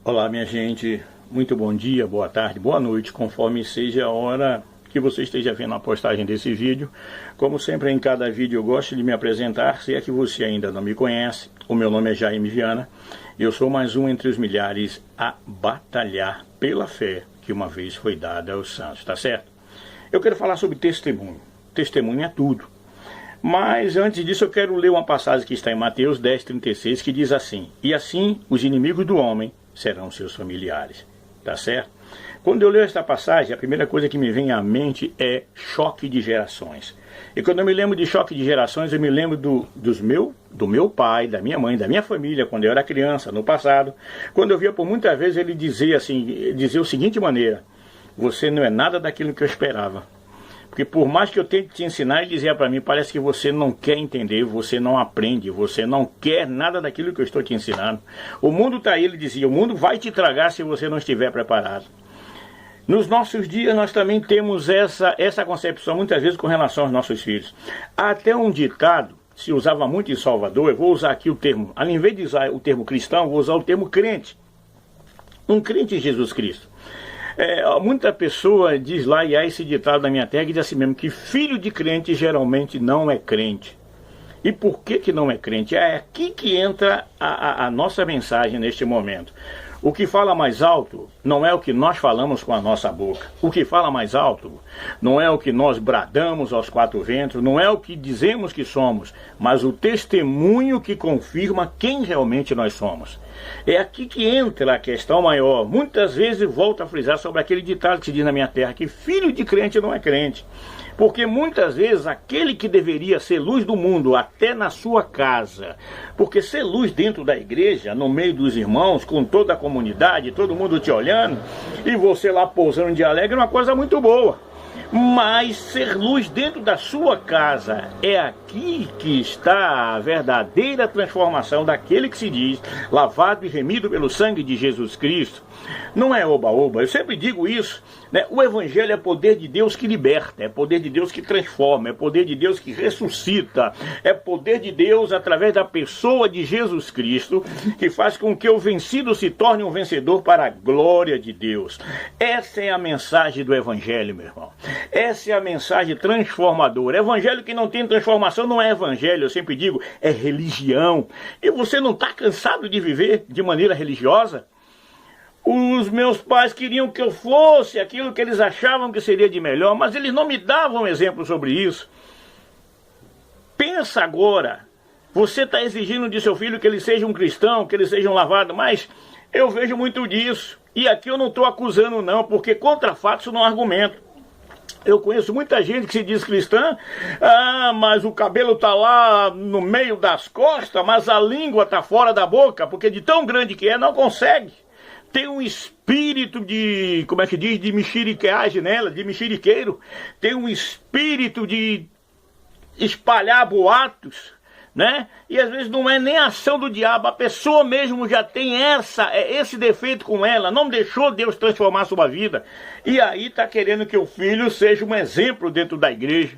Olá, minha gente, muito bom dia, boa tarde, boa noite, conforme seja a hora que você esteja vendo a postagem desse vídeo. Como sempre, em cada vídeo eu gosto de me apresentar, se é que você ainda não me conhece. O meu nome é Jaime Viana, eu sou mais um entre os milhares a batalhar pela fé que uma vez foi dada aos santos, tá certo? Eu quero falar sobre testemunho. Testemunho é tudo. Mas antes disso eu quero ler uma passagem que está em Mateus 10:36, que diz assim: e assim os inimigos do homem serão seus familiares, tá certo? Quando eu leio esta passagem, a primeira coisa que me vem à mente é choque de gerações. E quando eu me lembro de choque de gerações, eu me lembro do meu pai, da minha mãe, da minha família, quando eu era criança, no passado, quando eu via por muitas vezes ele dizer o seguinte maneira: você não é nada daquilo que eu esperava. Porque por mais que eu tente te ensinar, ele dizia para mim: parece que você não quer entender, você não aprende, você não quer nada daquilo que eu estou te ensinando. O mundo está aí, ele dizia, o mundo vai te tragar se você não estiver preparado. Nos nossos dias nós também temos essa concepção muitas vezes com relação aos nossos filhos. Há até um ditado, se usava muito em Salvador, eu vou usar aqui o termo, ao invés de usar o termo cristão, eu vou usar o termo crente. Um crente em Jesus Cristo. Muita pessoa diz lá, e há esse ditado na minha terra, que diz assim mesmo, que filho de crente geralmente não é crente. E por que não é crente? É aqui que entra a nossa mensagem neste momento. O que fala mais alto não é o que nós falamos com a nossa boca. O que fala mais alto não é o que nós bradamos aos quatro ventos, não é o que dizemos que somos, mas o testemunho que confirma quem realmente nós somos. É aqui que entra a questão maior. Muitas vezes volto a frisar sobre aquele ditado que se diz na minha terra, que filho de crente não é crente. Porque muitas vezes aquele que deveria ser luz do mundo, até na sua casa, porque ser luz dentro da igreja, no meio dos irmãos, com toda a comunidade, todo mundo te olhando, e você lá pousando de alegre, é uma coisa muito boa. Mas ser luz dentro da sua casa, é aqui que está a verdadeira transformação daquele que se diz lavado e remido pelo sangue de Jesus Cristo. Não é oba-oba, eu sempre digo isso, né? O Evangelho é poder de Deus que liberta, é poder de Deus que transforma, é poder de Deus que ressuscita, é poder de Deus através da pessoa de Jesus Cristo, que faz com que o vencido se torne um vencedor para a glória de Deus. Essa é a mensagem do Evangelho, meu irmão. Essa é a mensagem transformadora. Evangelho que não tem transformação não é evangelho, eu sempre digo, é religião. E você não está cansado de viver de maneira religiosa? Os meus pais queriam que eu fosse aquilo que eles achavam que seria de melhor, mas eles não me davam exemplo sobre isso. Pensa agora, você está exigindo de seu filho que ele seja um cristão, que ele seja um lavado, mas eu vejo muito disso. E aqui eu não estou acusando não, porque contra fatos não há argumento. Eu conheço muita gente que se diz cristã, mas o cabelo está lá no meio das costas, mas a língua está fora da boca, porque de tão grande que é, não consegue. Tem um espírito de, como é que diz, de mexeriqueagem nela, de mexeriqueiro. Tem um espírito de espalhar boatos, né? E às vezes não é nem a ação do diabo, a pessoa mesmo já tem esse defeito com ela, não deixou Deus transformar a sua vida. E aí está querendo que o filho seja um exemplo dentro da igreja.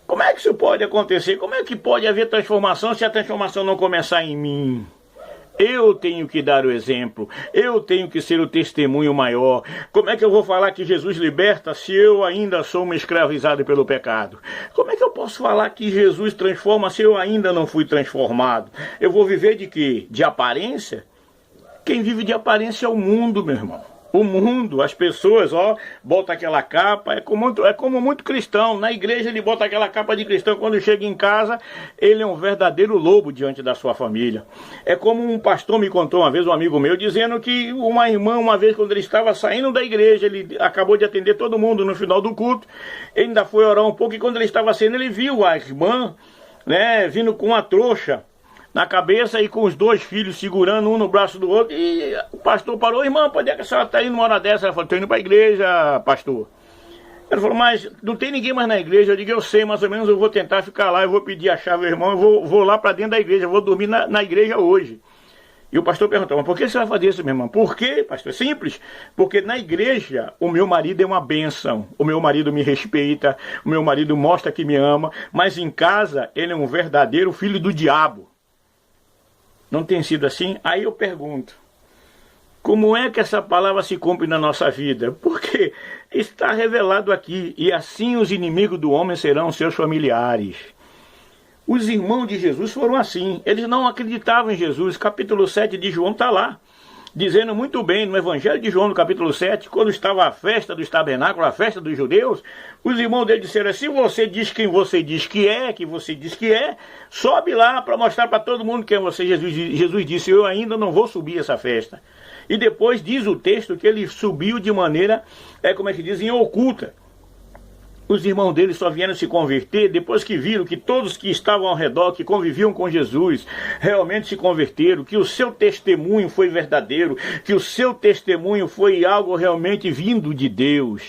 Como é que isso pode acontecer? Como é que pode haver transformação se a transformação não começar em mim? Eu tenho que dar o exemplo, eu tenho que ser o testemunho maior. Como é que eu vou falar que Jesus liberta se eu ainda sou um escravizado pelo pecado? Como é que eu posso falar que Jesus transforma se eu ainda não fui transformado? Eu vou viver de quê? De aparência? Quem vive de aparência é o mundo, meu irmão. O mundo, as pessoas, bota aquela capa, é como muito cristão. Na igreja ele bota aquela capa de cristão, quando chega em casa, ele é um verdadeiro lobo diante da sua família. É como um pastor me contou uma vez, um amigo meu, dizendo que uma irmã, uma vez quando ele estava saindo da igreja, ele acabou de atender todo mundo no final do culto, ele ainda foi orar um pouco, e quando ele estava saindo, ele viu a irmã, né, vindo com uma trouxa na cabeça e com os dois filhos segurando um no braço do outro, e o pastor parou: irmã, pode é que a senhora está indo uma hora dessa? Ela falou: estou indo para a igreja, pastor. Ele falou: mas não tem ninguém mais na igreja. Eu digo: eu sei, mais ou menos eu vou tentar ficar lá, eu vou pedir a chave ao irmão, eu vou lá para dentro da igreja, eu vou dormir na igreja hoje. E o pastor perguntou: mas por que você vai fazer isso, minha irmã? Por quê, pastor? É simples, porque na igreja o meu marido é uma bênção, o meu marido me respeita, o meu marido mostra que me ama, mas em casa ele é um verdadeiro filho do diabo. Não tem sido assim? Aí eu pergunto: Como é que essa palavra se cumpre na nossa vida? Porque está revelado aqui, e assim os inimigos do homem serão seus familiares. Os irmãos de Jesus foram assim, eles não acreditavam em Jesus. Capítulo 7 de João está lá, dizendo muito bem, no Evangelho de João, no capítulo 7, quando estava a festa dos tabernáculos, a festa dos judeus, os irmãos dele disseram, se você diz quem você diz que você diz que é, sobe lá para mostrar para todo mundo quem é você. Jesus disse, eu ainda não vou subir essa festa. E depois diz o texto que ele subiu de maneira, como é que dizem, oculta. Os irmãos dele só vieram se converter depois que viram que todos que estavam ao redor, que conviviam com Jesus, realmente se converteram, que o seu testemunho foi verdadeiro, que o seu testemunho foi algo realmente vindo de Deus.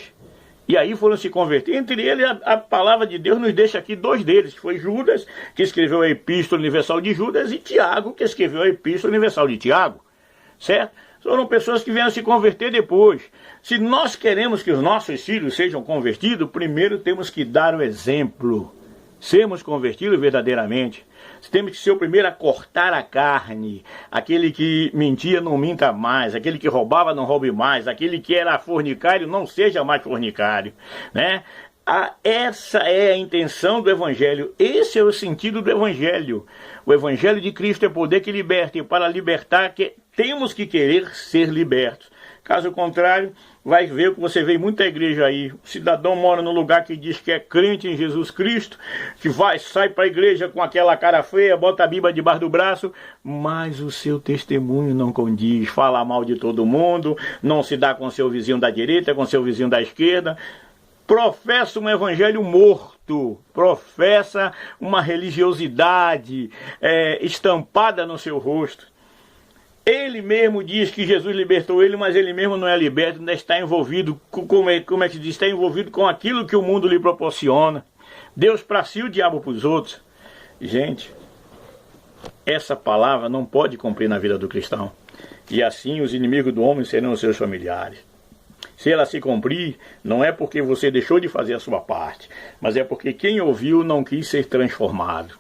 E aí foram se converter. Entre eles, a palavra de Deus nos deixa aqui dois deles, que foi Judas, que escreveu a Epístola Universal de Judas, e Tiago, que escreveu a Epístola Universal de Tiago. Certo? Foram pessoas que vieram se converter depois. Se nós queremos que os nossos filhos sejam convertidos, primeiro temos que dar o exemplo. Sermos convertidos verdadeiramente. Temos que ser o primeiro a cortar a carne. Aquele que mentia não minta mais. Aquele que roubava não roube mais. Aquele que era fornicário não seja mais fornicário. Né? Essa é a intenção do Evangelho. Esse é o sentido do Evangelho. O Evangelho de Cristo é poder que liberta. E para libertar, temos que querer ser libertos. Caso contrário, vai ver que você vê muita igreja aí. O cidadão mora num lugar que diz que é crente em Jesus Cristo, que sai para a igreja com aquela cara feia, bota a Bíblia debaixo do braço, mas o seu testemunho não condiz. Fala mal de todo mundo, não se dá com seu vizinho da direita, com seu vizinho da esquerda. Professa um evangelho morto, professa uma religiosidade estampada no seu rosto. Ele mesmo diz que Jesus libertou ele, mas ele mesmo não é liberto, ainda está envolvido, como é que se diz, está envolvido com aquilo que o mundo lhe proporciona. Deus para si, o diabo para os outros. Gente, essa palavra não pode cumprir na vida do cristão. E assim os inimigos do homem serão os seus familiares. Se ela se cumprir, não é porque você deixou de fazer a sua parte, mas é porque quem ouviu não quis ser transformado.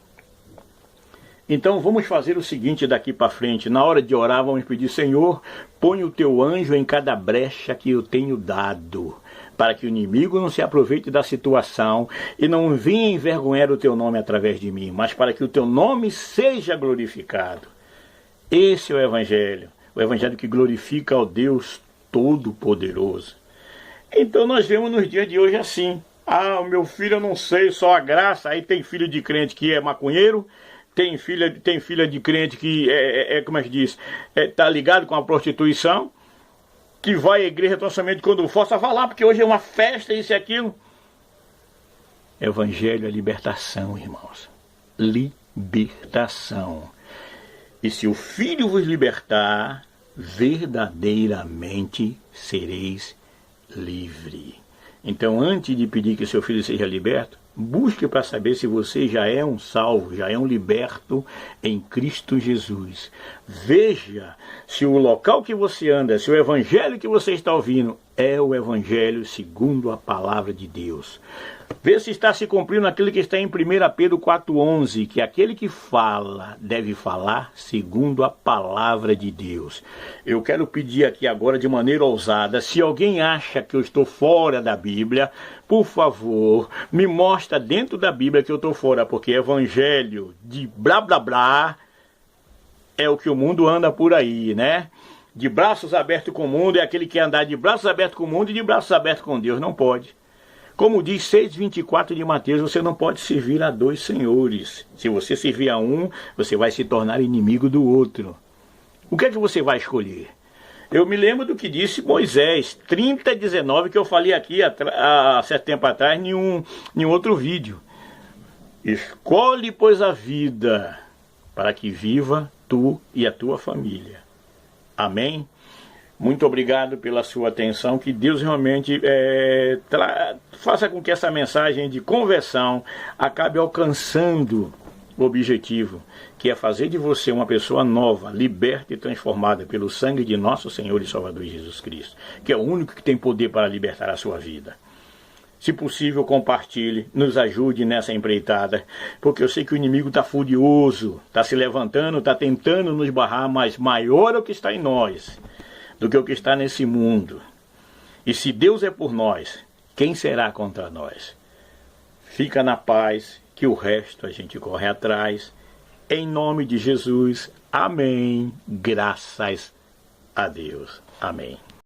Então vamos fazer o seguinte daqui para frente. Na hora de orar vamos pedir, Senhor, põe o teu anjo em cada brecha que eu tenho dado, para que o inimigo não se aproveite da situação e não venha envergonhar o teu nome através de mim, mas para que o teu nome seja glorificado. Esse é o Evangelho que glorifica ao Deus Todo-Poderoso. Então nós vemos nos dias de hoje assim, o meu filho eu não sei, só a graça. Aí tem filho de crente que é maconheiro, tem filha de crente que como é que diz, tá ligado com a prostituição, que vai à igreja tão somente quando força falar, porque hoje é uma festa, isso e aquilo. Evangelho é libertação, irmãos. Libertação. E se o Filho vos libertar, verdadeiramente sereis livre. Então, antes de pedir que seu filho seja liberto, busque para saber se você já é um salvo, já é um liberto em Cristo Jesus. Veja se o local que você anda, se o evangelho que você está ouvindo é o evangelho segundo a palavra de Deus. Vê se está se cumprindo aquilo que está em 1 Pedro 4,11, que aquele que fala deve falar segundo a palavra de Deus. Eu quero pedir aqui agora de maneira ousada, se alguém acha que eu estou fora da Bíblia, por favor, me mostra dentro da Bíblia que eu estou fora, porque evangelho de blá blá blá é o que o mundo anda por aí, né? De braços abertos com o mundo é aquele que andar de braços abertos com o mundo e de braços abertos com Deus. Não pode. Como diz 6,24 de Mateus, você não pode servir a dois senhores. Se você servir a um, você vai se tornar inimigo do outro. O que é que você vai escolher? Eu me lembro do que disse Moisés, 30:19, que eu falei aqui há certo tempo atrás em um outro vídeo. Escolhe, pois, a vida, para que viva tu e a tua família. Amém? Muito obrigado pela sua atenção, que Deus realmente faça com que essa mensagem de conversão acabe alcançando o objetivo, que é fazer de você uma pessoa nova, liberta e transformada pelo sangue de nosso Senhor e Salvador Jesus Cristo, que é o único que tem poder para libertar a sua vida. Se possível, compartilhe, nos ajude nessa empreitada, porque eu sei que o inimigo está furioso, está se levantando, está tentando nos barrar, mas maior é o que está em nós. do que o que está nesse mundo. E se Deus é por nós, quem será contra nós? Fica na paz, que o resto a gente corre atrás. Em nome de Jesus, amém. Graças a Deus. Amém.